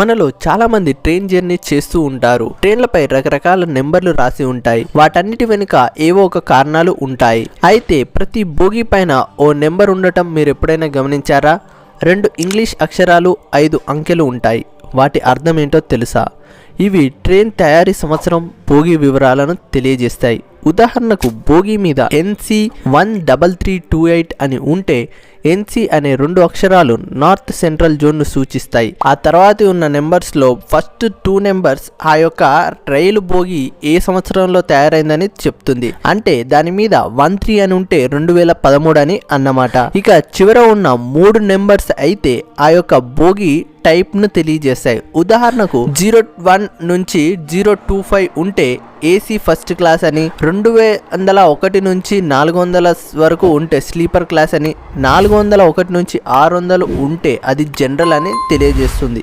మనలో చాలా మంది ట్రైన్ జర్నీ చేస్తూ ఉంటారు. ట్రైన్లపై రకరకాల నెంబర్లు రాసి ఉంటాయి. వాటన్నిటి వెనుక ఏవో ఒక కారణాలు ఉంటాయి. అయితే ప్రతి బోగి పైన ఓ నెంబర్ ఉండటం మీరు ఎప్పుడైనా గమనించారా? 2 ఇంగ్లీష్ అక్షరాలు 5 అంకెలు ఉంటాయి. వాటి అర్థం ఏంటో తెలుసా? ఇవి ట్రైన్ తయారీ సంవత్సరం, బోగి వివరాలను తెలియజేస్తాయి. ఉదాహరణకు బోగి మీద NC 13328 అని ఉంటే NC అనే 2 అక్షరాలు నార్త్ సెంట్రల్ జోన్ను సూచిస్తాయి. ఆ తర్వాత ఉన్న నెంబర్స్లో ఫస్ట్ 2 నెంబర్స్ ఆ యొక్క రైలు బోగి ఏ సంవత్సరంలో తయారైందని చెప్తుంది. అంటే దాని మీద 13 అని ఉంటే 2013 అని అన్నమాట. ఇక చివర ఉన్న 3 నెంబర్స్ అయితే ఆ యొక్క బోగి టైప్ ను తెలియజేస్తాయి. ఉదాహరణకు 01 నుంచి 025 ఉంటే AC ఫస్ట్ క్లాస్ అని, 201 నుంచి 400 వరకు ఉంటే స్లీపర్ క్లాస్ అని, 401 నుంచి 600 ఉంటే అది జనరల్ అని తెలియజేస్తుంది.